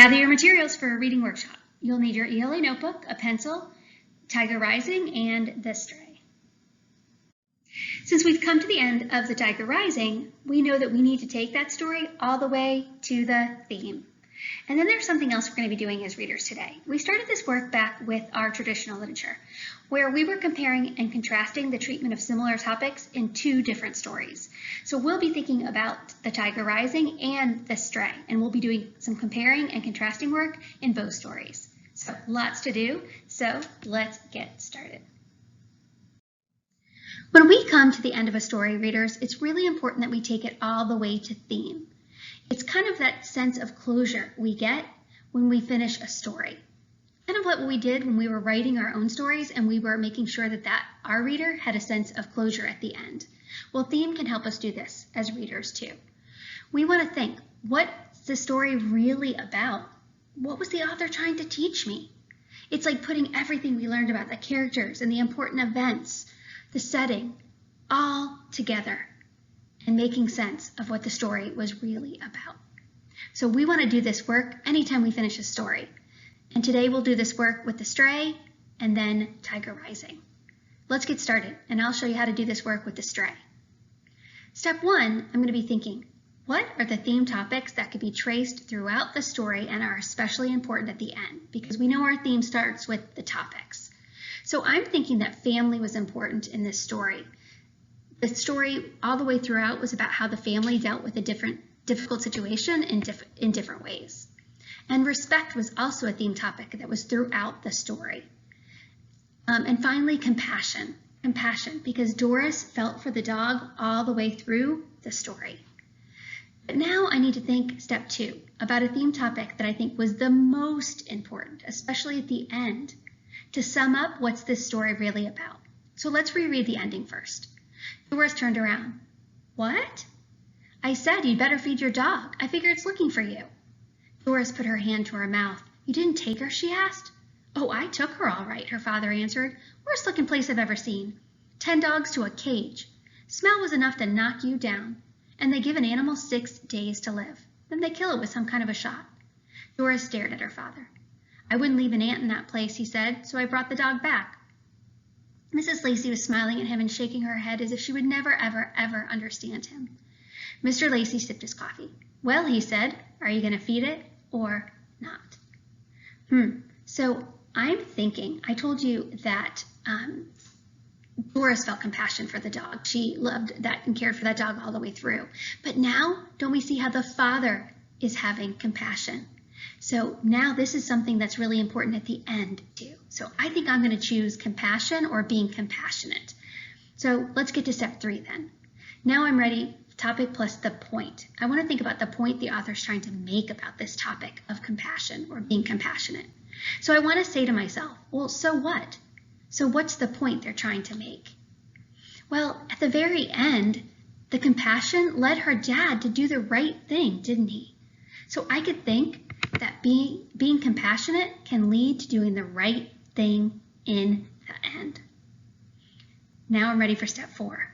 Gather your materials for a reading workshop. You'll need your ELA notebook, a pencil, Tiger Rising, and The Stray. Since we've come to the end of the Tiger Rising, we know that we need to take that story all the way to the theme. And then there's something else we're going to be doing as readers today. We started this work back with our traditional literature, where we were comparing and contrasting the treatment of similar topics in two different stories. So we'll be thinking about the Tiger Rising and The Stray, and we'll be doing some comparing and contrasting work in both stories. So lots to do, so let's get started. When we come to the end of a story, readers, it's really important that we take it all the way to theme. It's kind of that sense of closure we get when we finish a story. Kind of what we did when we were writing our own stories and we were making sure that our reader had a sense of closure at the end. Well, theme can help us do this as readers too. We want to think, what's the story really about? What was the author trying to teach me? It's like putting everything we learned about the characters and the important events, the setting, all together and making sense of what the story was really about. So we want to do this work anytime we finish a story. And today we'll do this work with The Stray and then Tiger Rising. Let's get started, and I'll show you how to do this work with The Stray. Step one, I'm going to be thinking, what are the theme topics that could be traced throughout the story and are especially important at the end? Because we know our theme starts with the topics. So I'm thinking that family was important in this story. The story all the way throughout was about how the family dealt with a difficult situation in different ways. And respect was also a theme topic that was throughout the story. And finally, compassion. Compassion, because Doris felt for the dog all the way through the story. But now I need to think step two about a theme topic that I think was the most important, especially at the end, to sum up what's this story really about. So let's reread the ending first. Doris turned around. What? I said you'd better feed your dog. I figure it's looking for you. Doris put her hand to her mouth. You didn't take her, she asked. Oh, I took her all right, her father answered. Worst looking place I've ever seen. 10 dogs to a cage. Smell was enough to knock you down. And they give an animal 6 days to live. Then they kill it with some kind of a shot. Doris stared at her father. I wouldn't leave an ant in that place, he said, so I brought the dog back. Mrs. Lacey was smiling at him and shaking her head as if she would never, ever, ever understand him. Mr. Lacey sipped his coffee. Well, he said, are you going to feed it or not? So I'm thinking, I told you that Doris felt compassion for the dog. She loved that and cared for that dog all the way through. But now, don't we see how the father is having compassion? So now this is something that's really important at the end too. So I think I'm going to choose compassion or being compassionate. So let's get to step 3 then. Now I'm ready, topic plus the point. I want to think about the point the author's trying to make about this topic of compassion or being compassionate. So I want to say to myself, well, so what? So what's the point they're trying to make? Well, at the very end, the compassion led her dad to do the right thing, didn't he? So I could think that being compassionate can lead to doing the right thing in the end. Now I'm ready for step 4.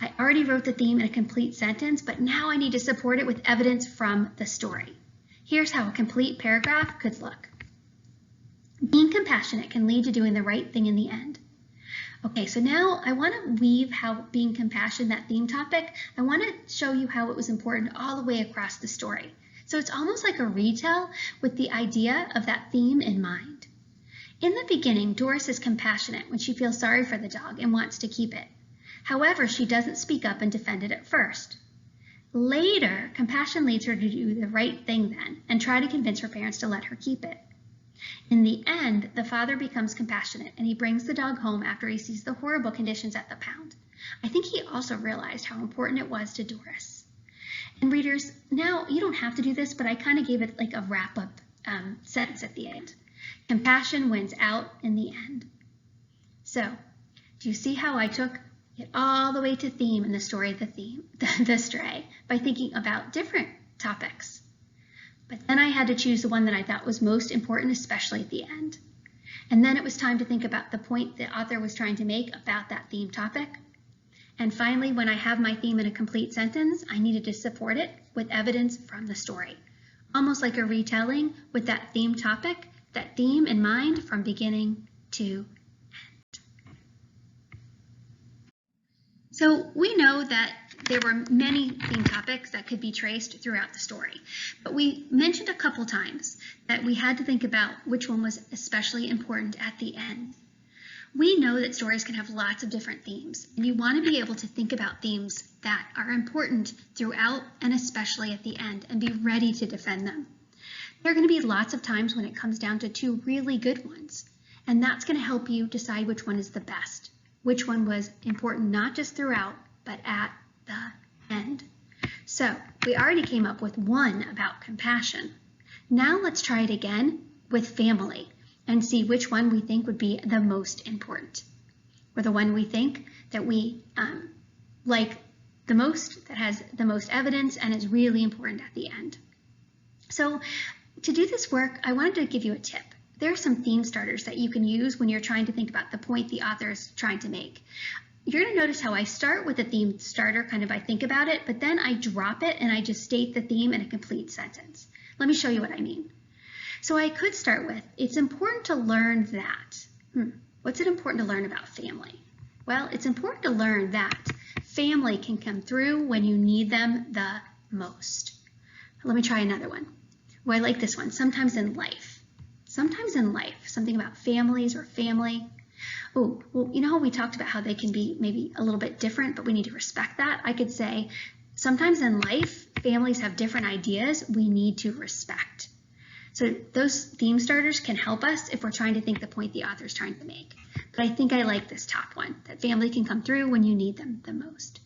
I already wrote the theme in a complete sentence, but now I need to support it with evidence from the story. Here's how a complete paragraph could look. Being compassionate can lead to doing the right thing in the end. Okay, so now I want to weave how being compassionate, that theme topic, I want to show you how it was important all the way across the story. So it's almost like a retell with the idea of that theme in mind. In the beginning, Doris is compassionate when she feels sorry for the dog and wants to keep it. However, she doesn't speak up and defend it at first. Later, compassion leads her to do the right thing then and try to convince her parents to let her keep it. In the end, the father becomes compassionate and he brings the dog home after he sees the horrible conditions at the pound. I think he also realized how important it was to Doris. And readers, now you don't have to do this, but I kind of gave it like a wrap-up sentence at the end. Compassion wins out in the end. So, do you see how I took it all the way to theme in the story of The Stray, by thinking about different topics? But then I had to choose the one that I thought was most important, especially at the end. And then it was time to think about the point the author was trying to make about that theme topic. And finally, when I have my theme in a complete sentence, I needed to support it with evidence from the story. almost like a retelling with that theme topic, that theme in mind from beginning to end. So we know that there were many theme topics that could be traced throughout the story, but we mentioned a couple times that we had to think about which one was especially important at the end. We know that stories can have lots of different themes, and you want to be able to think about themes that are important throughout and especially at the end and be ready to defend them. There are going to be lots of times when it comes down to two really good ones, and that's going to help you decide which one is the best, which one was important not just throughout, but at the end. So we already came up with one about compassion. Now let's try it again with family and see which one we think would be the most important, or the one we think that we like the most, that has the most evidence and is really important at the end. So to do this work, I wanted to give you a tip. There are some theme starters that you can use when you're trying to think about the point the author is trying to make. You're going to notice how I start with a theme starter, kind of I think about it, but then I drop it and I just state the theme in a complete sentence. Let me show you what I mean. So I could start with, it's important to learn that. What's it important to learn about family? Well, it's important to learn that family can come through when you need them the most. Let me try another one. Well, I like this one, sometimes in life. Sometimes in life, something about families or family. Oh, well, you know how we talked about how they can be maybe a little bit different, but we need to respect that? I could say, sometimes in life, families have different ideas we need to respect. So those theme starters can help us if we're trying to think the point the author is trying to make. But I think I like this top one, that family can come through when you need them the most.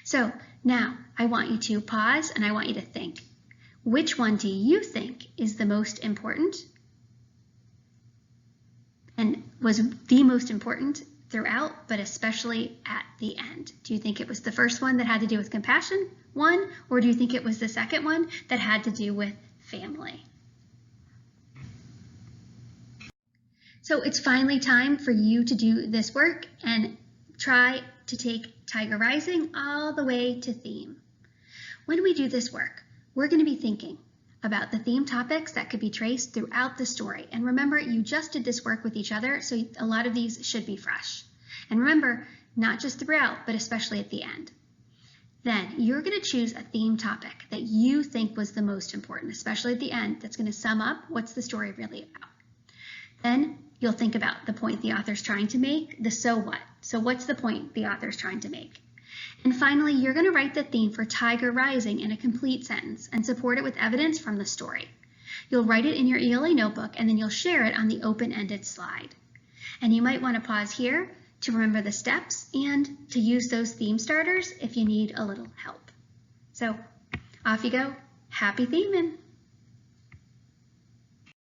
So now I want you to pause and I want you to think. Which one do you think is the most important and was the most important throughout, but especially at the end? Do you think it was the first one that had to do with compassion, one, or do you think it was the second one that had to do with family? So it's finally time for you to do this work and try to take Tiger Rising all the way to theme. When we do this work, we're going to be thinking about the theme topics that could be traced throughout the story. And remember, you just did this work with each other, so a lot of these should be fresh. And remember, not just throughout, but especially at the end. Then you're going to choose a theme topic that you think was the most important, especially at the end, that's going to sum up what's the story really about. Then you'll think about the point the author's trying to make, the so what. So what's the point the author's trying to make? And finally, you're going to write the theme for Tiger Rising in a complete sentence and support it with evidence from the story. You'll write it in your ELA notebook and then you'll share it on the open-ended slide. And you might want to pause here to remember the steps and to use those theme starters if you need a little help. So off you go. Happy theming!